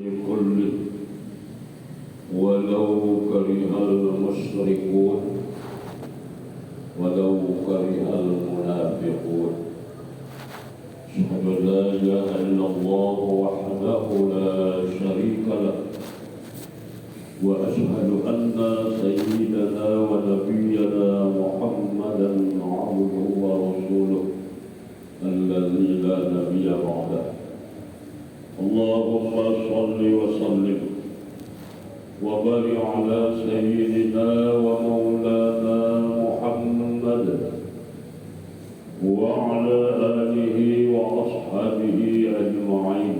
كله ولو كره المشركون ولو كره المنافقون أشهد أن لا إله إلا الله وحده لا شريك له وأشهد أن سيدنا ونبينا محمدا عبده ورسوله الذي لا نبي بعده. اللهم صل وسلم وبارك على سيدنا ومولانا محمد وعلى آله وأصحابه أجمعين.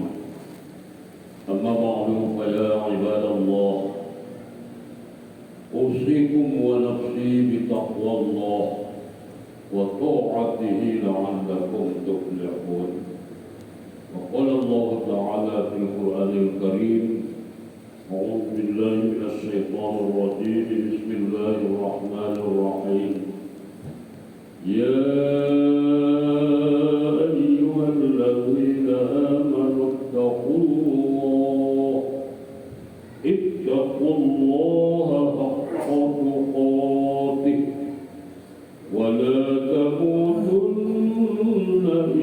أما بعد فيا عباد الله، أوصيكم ونفسي بتقوى الله وطاعته لعلكم تفلحون. وقال الله تعالى في القرآن الكريم: أعوذ بالله من الشيطان الرجيم، بسم الله الرحمن الرحيم. يا أيها الذين آمنوا اتقوا الله حق تقاته ولا تموتن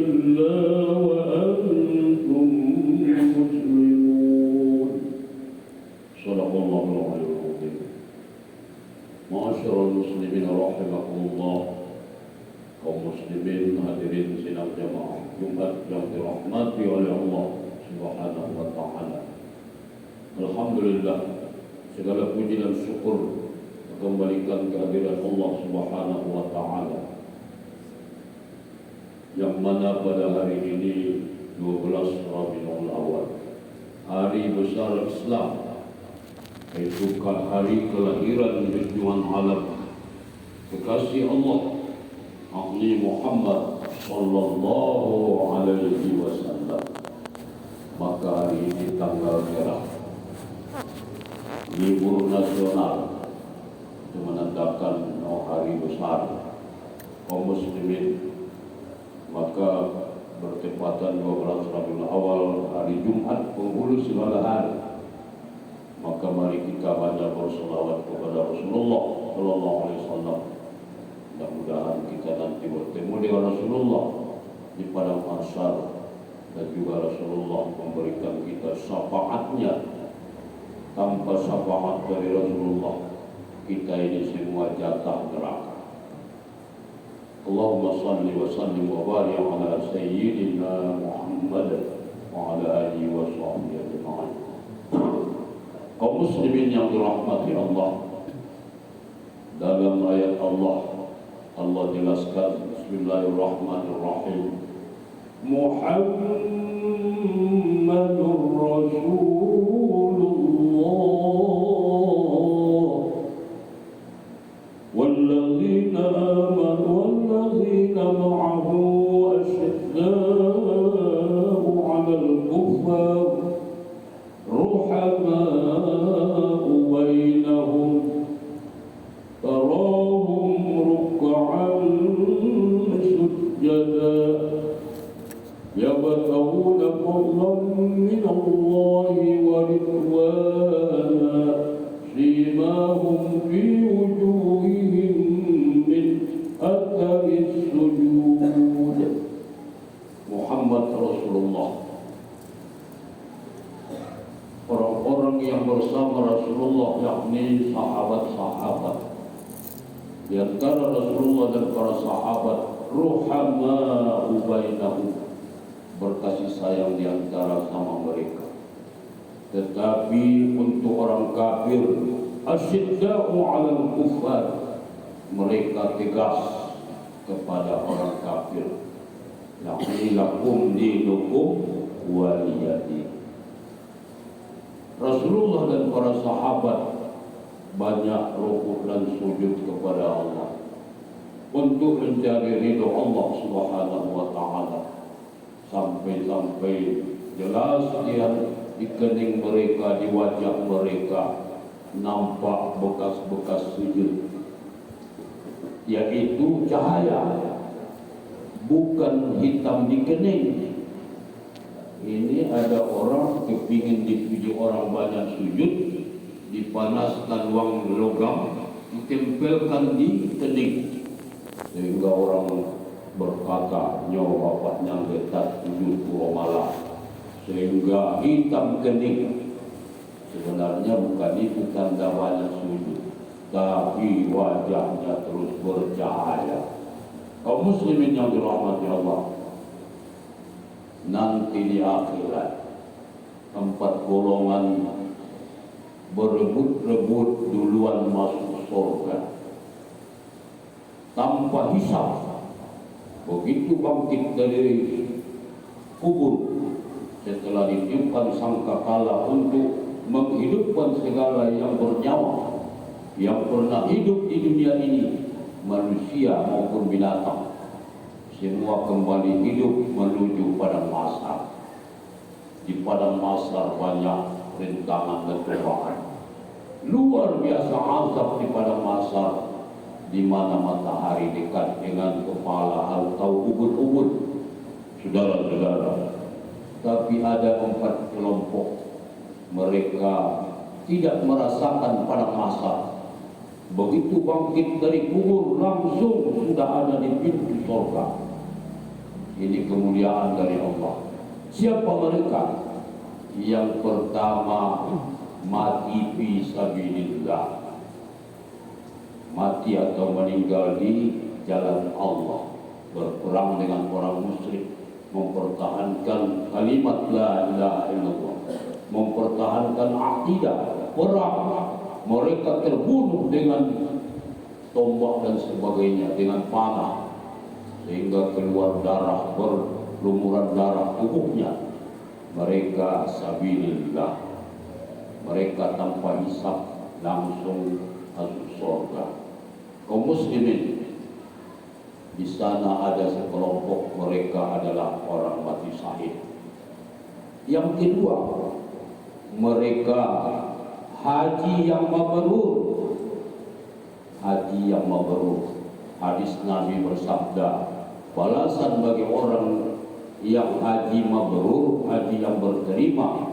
إلا وأنتم مسلمون. صدق الله العلي العظيم. Ma'asyiral muslimin rahimakumullah. Kaum muslimin hadirin sidang jamaah Jumat yang dirahmati oleh Allah Subhanahu wa taala. Alhamdulillah, segala puji dan syukur kembalikan kehadiran Allah Subhanahu wa taala, yang mana pada hari ini 12 Rabiul Awal, hari besar Islam, yaitu hari kelahiran junjungan alam kekasih Allah Nabi Muhammad sallallahu alaihi wasallam. Maka hari ini tanggal merah, libur nasional, itu menandakan hari besar kaum muslimin. Maka bertepatan 12 Rabiul Awal, hari Jumat penghulu segala hari, maka mari kita banyak berselawat kepada Rasulullah sallallahu alaihi wasallam. Mudah-mudahan kita nanti bertemu dengan Rasulullah di padang mahsyar, dan juga Rasulullah memberikan kita syafaatnya. Tanpa syafaat dari Rasulullah, kita ini semua jatah neraka. Allahumma salli wa sallim wa barik ala sayyidina Muhammad wa ala alihi wa sahbihi ajma'in. Kaum muslimin yang dirahmati Allah, dalam ayat Allah jelaskan, Bismillahirrahmanirrahim, Muhammadur Rasulullah walladzina amanu walladzina ma'ahu asyidda'u 'alal kuffar ruhama'u bainahum tarahum ruk'an sujada yabtaguna fadlan min Allahi wa ridwana simahum fi wujuhihim min atharis sujud. Muhammad Rasulullah, orang-orang yang bersama Rasulullah, yakni sahabat-sahabat. Di antara Rasulullah dan para sahabat, ruhama'u bainahum, berkasih sayang di antara sama mereka. Tetapi untuk orang kafir, asyidda'u 'alal kuffar, mereka tegas kepada orang kafir, yakni lakum dinukum waliyadin. Rasulullah dan para sahabat banyak rukuk dan sujud kepada Allah untuk mencari ridho Allah Subhanahu wa taala, sampai-sampai jelas di kening mereka, di wajah mereka nampak bekas-bekas sujud, yaitu cahaya, bukan hitam di kening. Ini ada orang kepingin dipuji orang banyak sujud, dipanaskan uang logam, ditempelkan di kening, sehingga orang berkata nyawa bapaknya getat 70 malam, sehingga hitam kening. Sebenarnya bukan itu tanda banyak sujud, tapi wajahnya terus bercahaya. Kaum muslimin yang dirahmati Allah, nanti di akhirat 4 golongan berebut-rebut duluan masuk surga tanpa hisab. Begitu bangkit dari kubur, setelah ditiupkan sangkakala untuk menghidupkan segala yang bernyawa yang pernah hidup di dunia ini, manusia maupun binatang, semua kembali hidup menuju padang mahsyar. Di padang mahsyar banyak rintangan dan cobaan. Luar biasa azab di padang mahsyar, di mana matahari dekat dengan kepala atau ubun-ubun. Saudara-saudara, tapi ada 4 kelompok, mereka tidak merasakan padang mahsyar. Begitu bangkit dari kubur langsung sudah ada di pintu surga. Ini kemuliaan dari Allah. Siapa mereka? Yang pertama, mati fi sabilillah, mati atau meninggal di jalan Allah, berperang dengan orang musyrik, mempertahankan kalimat la ilaha illallah, mempertahankan akidah, perang. Mereka terbunuh dengan tombak dan sebagainya, dengan panah, sehingga keluar darah, berlumuran darah tubuhnya. Mereka sabilillah, mereka tanpa hisab langsung masuk surga. Kaum muslimin, di sana ada sekelompok, mereka adalah orang mati syahid. Yang kedua, mereka haji yang mabrur. Haji yang mabrur, hadis Nabi bersabda, balasan bagi orang yang haji mabrur, haji yang berterima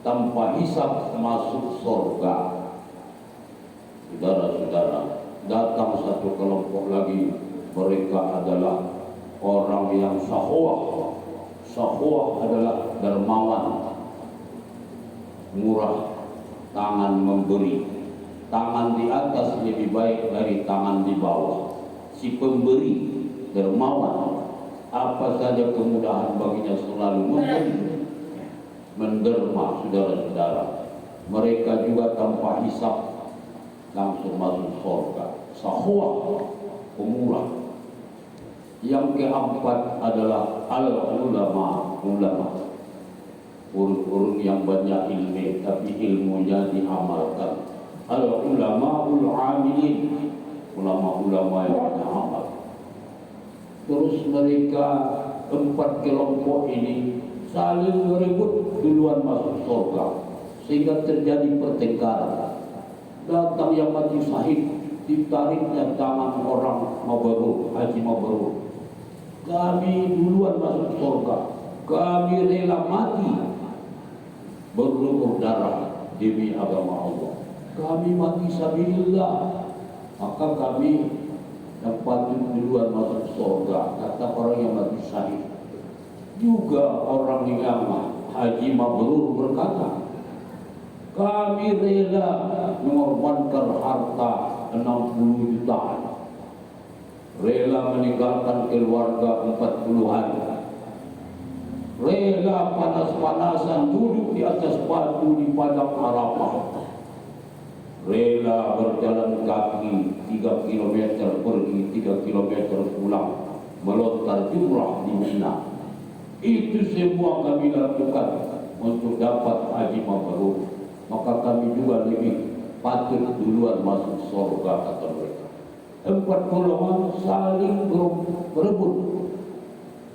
tanpa hisab, masuk surga. Saudara-saudara, datang satu kelompok lagi, mereka adalah orang yang syahwah. Syahwah adalah dermawan, murah, tangan memberi, tangan di atas lebih baik dari tangan di bawah. Si pemberi dermawan, apa saja kemudahan baginya selalu memberi, menderma. Saudara-saudara, mereka juga tanpa hisab langsung masuk surga. Syahwah, pemurah. Yang keempat adalah al-ulama, ulama, urun yang banyak ilmu tapi ilmunya diamalkan. Al-ulamaul amilin, ulama-ulama yang banyak amal. Terus mereka 4 kelompok ini saling berebut duluan masuk surga, sehingga terjadi pertengkaran. Datang yang mati syahid, ditariknya tangan orang mabrur, haji mabrur. Kami duluan masuk surga, kami rela mati berlumur darah demi agama Allah. Kami mati sabilillah, maka kami dapat duluan masuk surga, kata orang yang mati syahid. Juga orang yang haji mabrur berkata, kami rela mengorbankan harta 60 juta, rela meninggalkan keluarga 40 hari, rela panas-panasan duduk di atas batu di padang Arafah, rela berjalan kaki 3 km pergi, 3 km pulang, melontar jumrah di Mina. Itu semua kami lakukan untuk dapat haji mabrur. Maka kami juga lebih patut duluan masuk surga, kata mereka. 4 golongan saling berebut.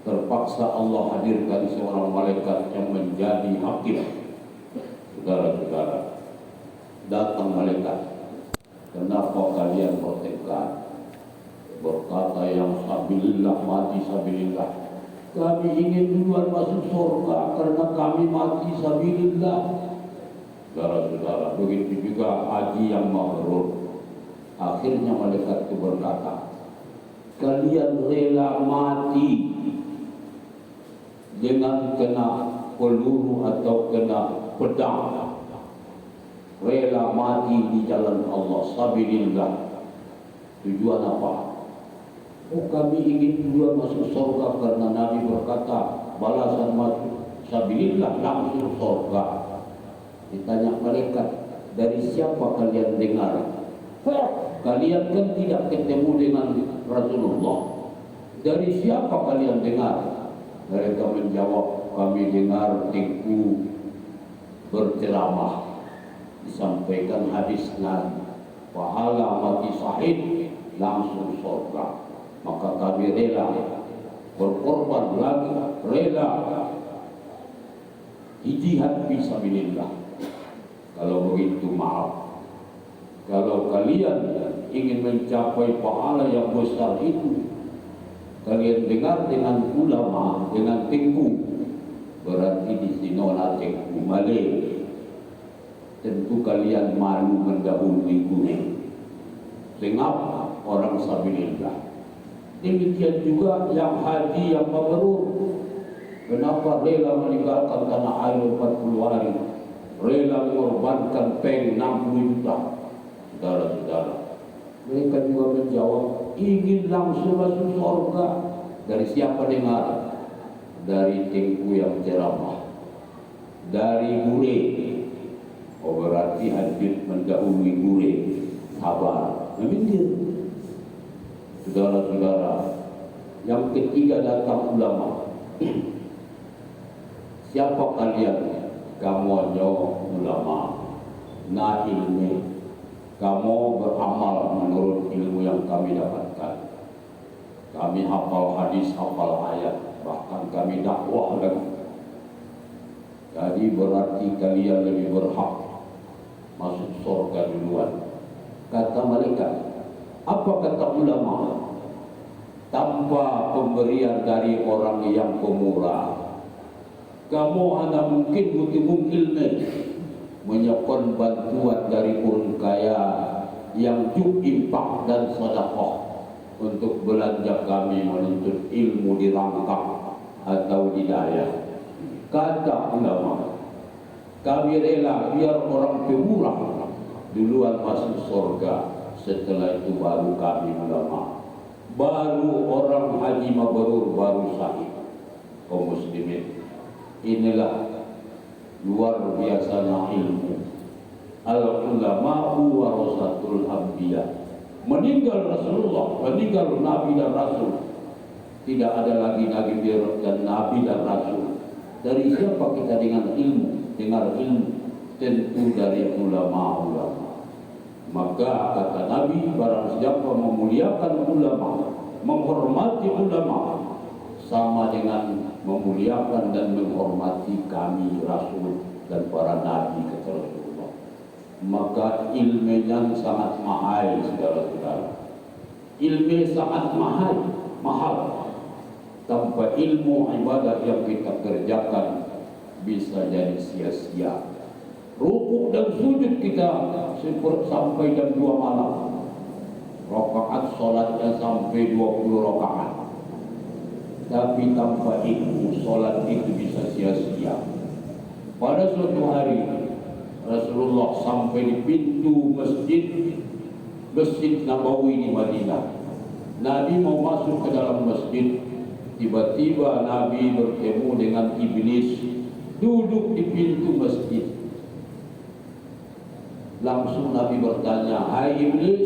Terpaksa Allah hadirkan seorang malaikat yang menjadi hakim. Saudara-saudara, datang malaikat, kenapa kalian bertengkar? Berkata yang sabilillah mati sabilillah, Kami ingin duluan masuk surga karena kami mati sabilillah. Saudara-saudara, begitu juga haji yang mabrur. Akhirnya malaikat itu berkata, kalian rela mati dengan kena peluru atau kena pedang, rela mati di jalan Allah sabilillah. Tujuan apa? Oh, kami ingin duluan masuk surga karena Nabi berkata balasan masuk sabilillah langsung surga. Ditanya malaikat, dari siapa kalian dengar? Kalian kan tidak ketemu dengan Rasulullah. Dari siapa kalian dengar? Mereka menjawab, kami dengar Tengku berceramah, disampaikan hadis Nabi, pahala mati syahid langsung surga. Maka kami rela berkorban lagi, rela jihad fisabilillah. Kalau begitu maaf, kalau kalian ingin mencapai pahala yang besar itu, kalian dengar dengan ulama, dengan Tengku, berarti di Sinola Tengku Malay. Tentu kalian malu mendahului guru. Mengapa orang sabilillah? Demikian juga yang haji yang mabrur. Kenapa rela meninggalkan tanah air 40 hari? Rela mengorbankan peng 60 juta. Saudara-saudara, mereka juga menjawab, ingin langsung masuk surga. Dari siapa dengar? Dari Tengku yang ceramah, dari gure. Oh, berarti hadir mendahului gure. Sabar, memikir. Saudara-saudara, yang ketiga datang ulama. Siapa kalian? Kamu ulama, na ilmi. Kamu beramal menurut ilmu yang kami dapatkan. Kami hafal hadis, hafal ayat, bahkan kami dakwah lagi. Jadi berarti kalian lebih berhak masuk surga duluan. Kata malaikat. Apa kata ulama? Tanpa pemberian dari orang yang pemurah, kamu hanya mungkin butuh ilmu, menyiapkan bantuan dari orang kaya yang cukup infak dan sedekah untuk belanja kami menuntut ilmu di Rangkap atau di Daya. Kata ulama, kami rela biar orang pemurah duluan masuk surga. Setelah itu baru kami ulama, baru orang haji mabrur, baru sahih. Kaum muslimin, inilah luar biasanya ilmu. Al-ulama'u warasatul anbiya. Meninggal Rasulullah, meninggal Nabi dan Rasul, tidak ada lagi Nabi dan Nabi dan Rasul. Dari siapa kita dengan ilmu? Dengar ilmu tentu dari ulama-ulama. Maka kata Nabi, barang siapa memuliakan ulama, menghormati ulama, sama dengan memuliakan dan menghormati kami Rasul dan para Nabi, kata Rasulullah. Maka ilmunya sangat mahal, saudara-saudara. Ilmu sangat mahal. Tanpa ilmu, ibadah yang kita kerjakan bisa jadi sia-sia. Rukuk dan sujud kita sampai jam 2 malam. Rakaat solatnya sampai 20 rakaat. Tapi tanpa ilmu, solat itu bisa sia-sia. Pada suatu hari, Rasulullah sampai di pintu Masjid Nabawi di Madinah. Nabi mau masuk ke dalam masjid. Tiba-tiba Nabi bertemu dengan iblis duduk di pintu masjid. Langsung Nabi bertanya, hai iblis,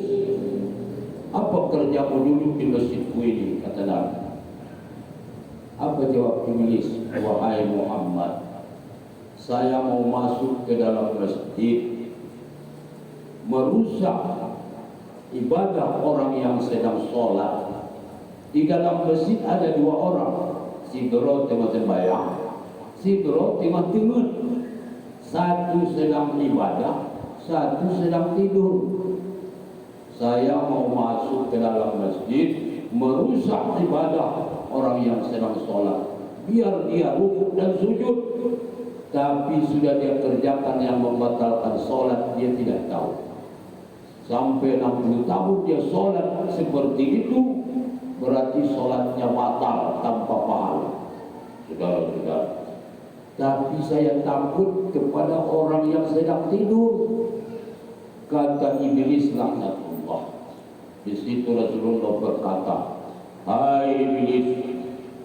apa kerjamu duduk di masjidku ini? Kata Nabi. Apa jawab iblis? Wahai Muhammad, saya mau masuk ke dalam masjid, merusak ibadah orang yang sedang sholat. Di dalam masjid ada 2 orang, si Doro tengah sembahyang, si Doro tengah tengut. Satu sedang ibadah, satu sedang tidur. Saya mau masuk ke dalam masjid, merusak ibadah orang yang sedang sholat. biar dia rukuk dan sujud, tapi sudah dia kerjakan yang membatalkan sholat, dia tidak tahu. Sampai 60 tahun dia sholat seperti itu, berarti sholatnya batal tanpa pahala. Saudara-saudara, tapi saya takut kepada orang yang sedang tidur. Kata Iblis laknatullah. Di situ Rasulullah berkata, hai Iblis,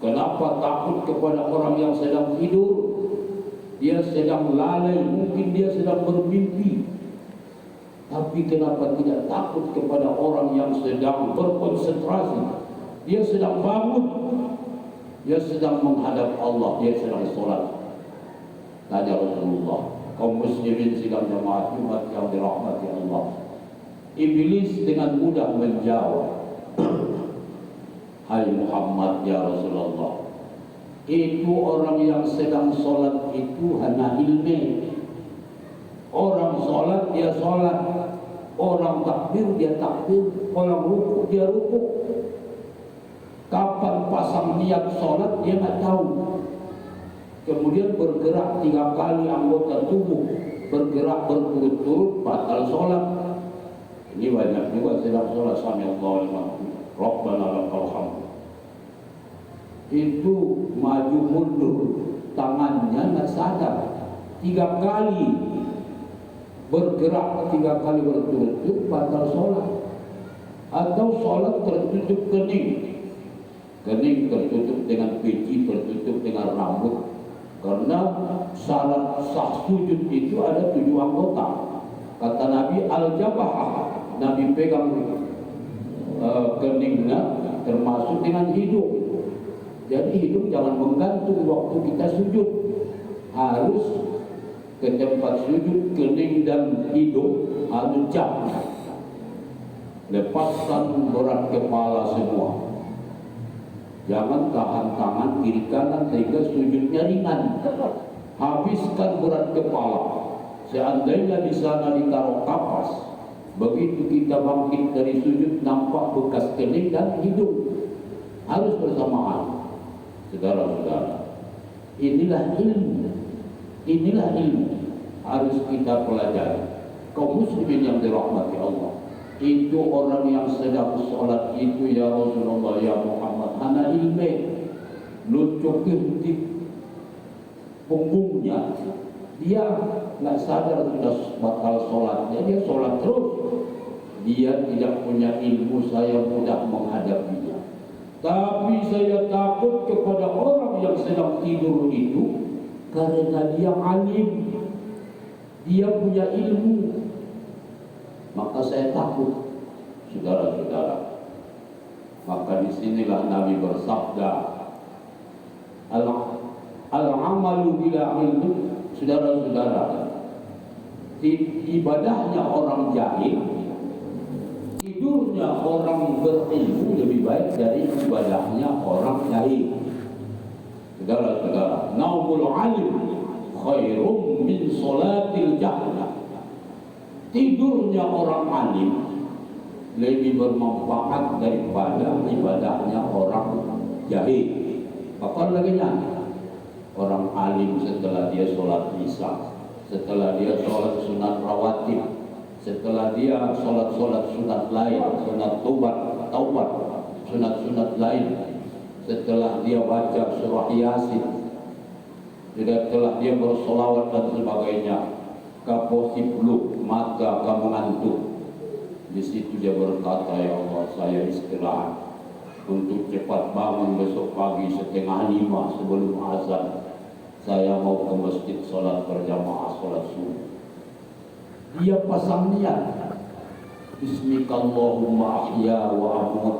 kenapa takut kepada orang yang sedang tidur? Dia sedang lalai, mungkin dia sedang bermimpi. Tapi kenapa tidak takut kepada orang yang sedang berkonsentrasi? Dia sedang bangun, dia sedang menghadap Allah, dia sedang sholat. Tanya Rasulullah, kaum muslimin sidang jamaah Jumat yang dirahmati Allah. Iblis dengan mudah menjawab, hai Muhammad ya Rasulullah, itu orang yang sedang sholat itu hanya ilmu. Orang sholat dia sholat, orang takbir dia takbir, orang rukuk dia rukuk. Kapan pasang niat sholat dia nggak tahu. Kemudian bergerak 3 kali anggota tubuh, bergerak berturut-turut batal sholat. Ini banyak juga sedang sholat sami Allahu liman Rabbana lakal hamd. Itu maju mundur, tangannya nggak sadar. 3 kali bergerak, 3 kali berturut-turut batal sholat. Atau sholat tertutup kening, kening tertutup dengan peci, tertutup dengan rambut. Karena syarat sah sujud itu ada 7 anggota. Kata Nabi al-jabahah, Nabi pegang keningnya termasuk dengan hidung. Jadi hidung jangan menggantung waktu kita sujud, harus ke tempat sujud, kening dan hidung harus jauh. Lepaskan berat kepala semua. Jangan tahan tangan kiri kanan sehingga sujudnya ringan. Habiskan berat kepala. Seandainya di sana ditaruh kapas, begitu kita bangkit dari sujud nampak bekas kening dan hidung. Harus bersamaan. Saudara-saudara, inilah ilmu. Inilah ilmu harus kita pelajari. Kaum muslimin yang dirahmati Allah, itu orang yang sedang sholat itu ya Rasulullah ya Muhammad, hana ilmu lucuk di punggungnya, dia nggak sadar sudah batal sholatnya, dia sholat terus. Dia tidak punya ilmu, saya mudah menghadapinya. Tapi saya takut kepada orang yang sedang tidur itu, karena dia alim, dia punya ilmu. Maka saya takut, saudara-saudara. Maka disinilah Nabi bersabda, al-amalu bila ilmu. Saudara-saudara, ibadahnya orang jahil, tidurnya orang berilmu lebih baik dari ibadahnya orang jahil. Saudara-saudara, naumul alim khairum min sholatil jahil. Tidurnya orang alim lebih bermanfaat daripada ibadahnya orang jahil. Bahkan lagi orang alim setelah dia sholat isya, setelah dia sholat sunat rawatib, setelah dia sholat sunat lain, sunat taubat, sunat lain, setelah dia baca surah Yasin, setelah dia bersolawat dan sebagainya, kaposip lu maka kamu ngantuk. Di situ dia berkata, ya Allah, saya istirahat untuk cepat bangun besok pagi 4:30 sebelum azan. Saya mau ke masjid sholat berjamaah, sholat subuh. Dia pasang niat, Bismikallahumma ahya wa amut,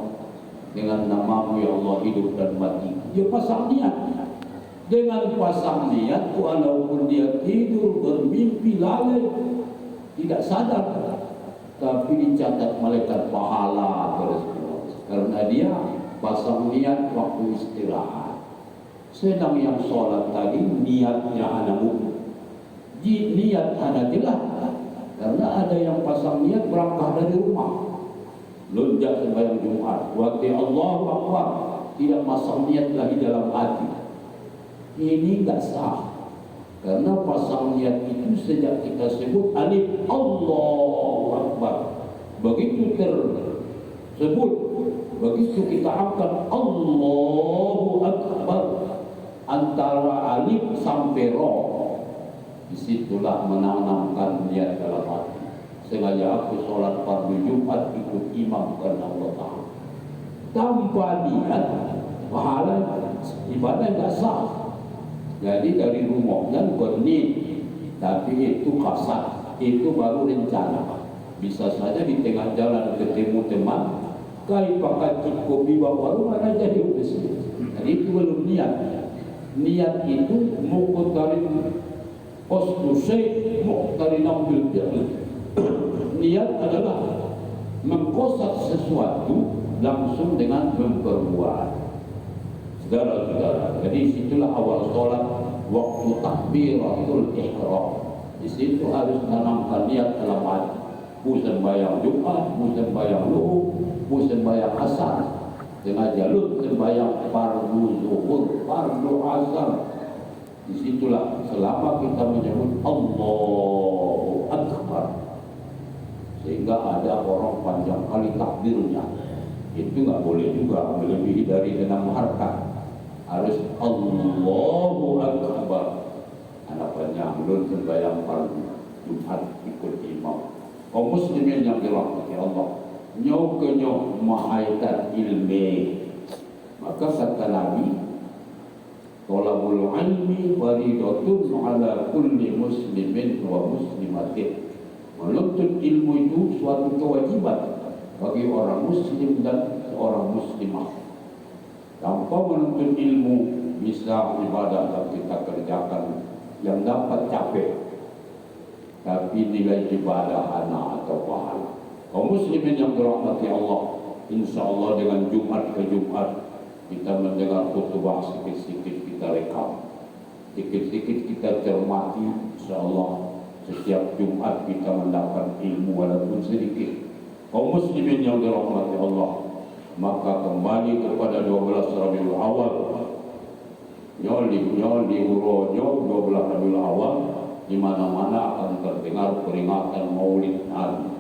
dengan namamu ya Allah hidup dan mati. Dia pasang niat. Dengan pasang niat, walaupun dia tidur, bermimpi, lalai, tidak sadar, tapi dicatat malaikat pahala terus. Karena dia pasang niat waktu istirahat. Sedang yang sholat tadi niatnya hanya niat hanya jelas. Karena ada yang pasang niat berangkat dari rumah, lonjak sembahyang Jumat, waktu Allahu Akbar, tidak pasang niat lagi dalam hati. Ini nggak sah. Karena pasang niat itu sejak kita sebut alif Allahu Akbar, begitu tersebut, begitu kita angkat Allahu Akbar, antara alif sampai ro, disitulah menanamkan niat dalam hati. Sengaja aku sholat fardu Jumat ikut imam karena Allah Ta'ala. Tanpa niat, pahala ibadah nggak sah. Jadi dari rumahnya berniat, tapi itu kasar, itu baru rencana. Bisa saja di tengah jalan ketemu teman, kai pakai kopi bawa mana jadi udah. Jadi itu belum niat. Niat itu muqtarin qasdu syai' muqtarin ambil fi'l. Niat adalah mengqasad sesuatu langsung dengan memperbuat. Saudara-saudara, jadi situlah awal sholat, waktu takbiratul ihram. Di situ harus tanamkan niat dalam hati. Bu sembahyang Jumat, bu sembahyang Luhur, bu sembahyang Asar, tengah jalur sembahyang fardu zuhur, fardu asar. Disitulah selama kita menyebut Allahu Akbar, sehingga ada orang panjang kali takbirnya, itu nggak boleh juga melebihi dari 6 harakat. Harus Allahu Akbar. Anak panjang belum sembahyang fardu Jumat ikut imam. Kaum muslimin yang dirahmati Allah, nyow kenyow mahaitan ilmi. Maka kata Nabi, thalabul ilmi faridatun ala kulli muslimin wa muslimatin. Menuntut ilmu itu suatu kewajiban bagi orang muslim dan seorang muslimah. Tanpa menuntut ilmu bisa ibadah yang kita kerjakan yang dapat capek, tapi nilai ibadah hana atau pahala. Kaum muslimin yang dirahmati Allah, insya Allah dengan Jumat ke Jumat kita mendengar khutbah, sedikit-sedikit kita rekam, sedikit-sedikit kita cermati. Insya Allah setiap Jumat kita mendapat ilmu walaupun sedikit. Kaum muslimin yang dirahmati Allah, maka kembali kepada 12 Rabiul Awal, nyoli uro 12 Rabiul Awal, di mana-mana akan terdengar peringatan Maulid Nabi.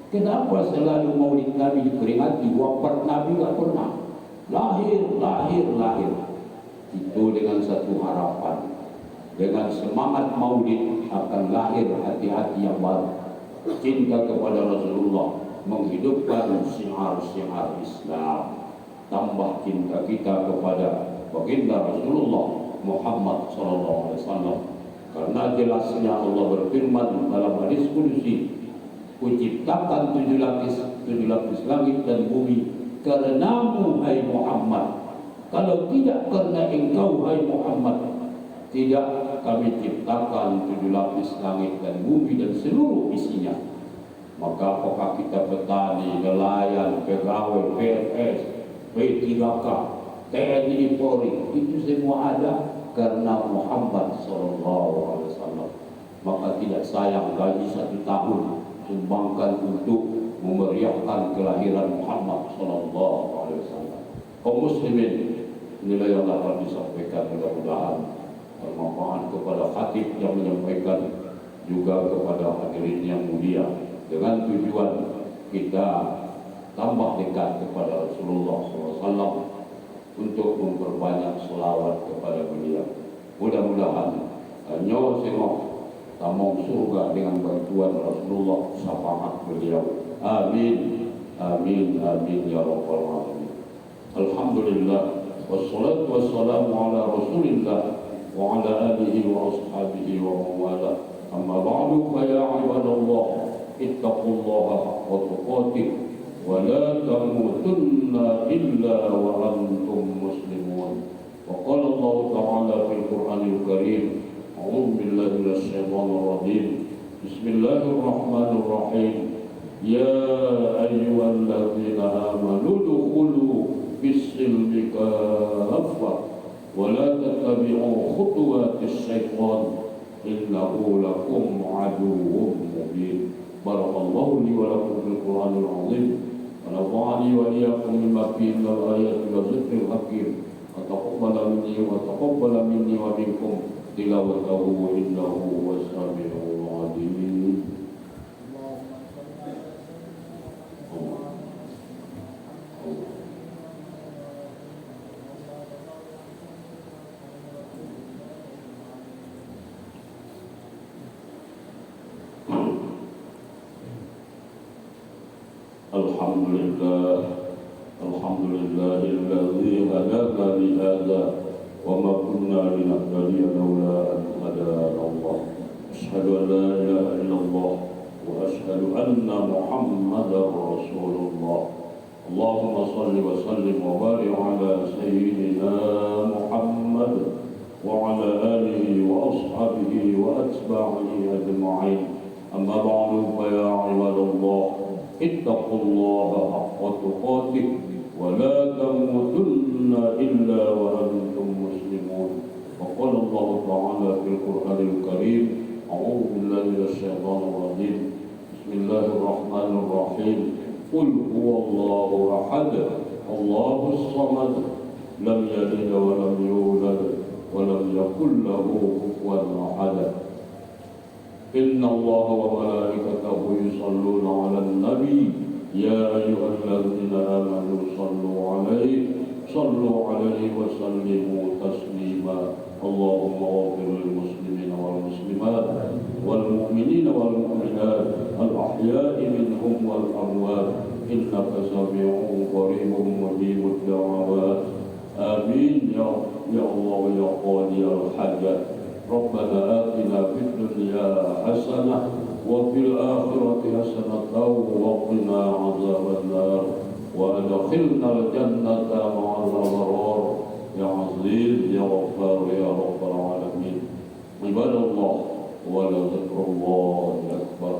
Kenapa selalu Maulid Nabi diperingati? Wafat Nabi nggak pernah. Lahir. Itu dengan satu harapan, dengan semangat Maulid akan lahir hati-hati yang baru, cinta kepada Rasulullah, menghidupkan syiar-syiar Islam, tambah cinta kita kepada baginda Rasulullah Muhammad SAW. Karena jelasnya Allah berfirman dalam hadis qudsi, kuciptakan 7 lapis langit dan bumi karenamu hai Muhammad. Kalau tidak karena engkau hai Muhammad, tidak kami ciptakan 7 lapis langit dan bumi dan seluruh isinya. Maka apakah kita petani, nelayan, pegawai, PNS, P3K, TNI, Polri, itu semua ada karena Muhammad SAW. Maka tidak sayang gaji 1 tahun sumbangkan untuk memeriahkan kelahiran Muhammad SAW. Kaum muslimin, inilah yang dapat disampaikan, mudah-mudahan bermanfaat kepada khatib yang menyampaikan, juga kepada hadirin yang mulia, dengan tujuan kita tambah dekat kepada Rasulullah SAW untuk memperbanyak selawat kepada beliau. Mudah-mudahan nyawa sengok tamong surga dengan bantuan Rasulullah, syafaat beliau. Amin, amin, amin ya rabbal alamin. Alhamdulillah, wassalatu wassalamu ala Rasulillah wa ala alihi wa ashabihi wa mawala. Amma ba'du, fa ya ibadallah, ittaqullaha haqqa tuqatih wa la tamutunna illa wa antum muslimun. Wa qala Allah ta'ala fil Qur'anil Karim, a'udzu billahi minasy syaithanir rajim. Bismillahirrahmanirrahim. Ya ayyuhalladzina amanu dukhulu fis-silmi kaffah wa la tattabi'u khutuwatis syaitan innahu lakum aduwwun mubin. Barakallahu li wa lakum fil Qur'anil azim wa nafa'ani wa iyyakum bima fihi minal ayati wa dzikril hakim. وتقبل مني ومنكم تلاوته إنه هو السميع العليم. الحمد لله الذي هدانا لهذا وما كنا لنهتدي لولا أن هدانا الله. أشهد أن لا إله إلا الله وأشهد أن محمدا رسول الله. اللهم صل وسلم وبارك على سيدنا محمد وعلى آله وأصحابه وأتباعه أجمعين. أما بعد فيا عباد الله اتقوا الله حق تقاته ولا تموتن إلا وأنتم مسلمون. وقال الله تعالى في القرآن الكريم: أعوذ بالله من الشيطان الرجيم. بسم الله الرحمن الرحيم. قل هو الله أحد الله الصمد لم يلد ولم يولد ولم يكن له كفوا أحد. إن الله وملائكته يصلون على النبي يا أيها الذين آمنوا صلوا عليه وسلموا تسليما. اللهم اغفر للمسلمين والمسلمات والمؤمنين والمؤمنات الأحياء منهم والأموات إنك سميع قريب مجيب الدعوات. آمين يا الله ويا قاضي الحاجات. ربنا آتنا في الدنيا حسنة وفي الآخرة حسنة وقنا عذاب النار وأدخلنا الجنة مع الأبرار يا عزيز يا غفار يا رب العالمين. عباد الله ولذكر الله أكبر.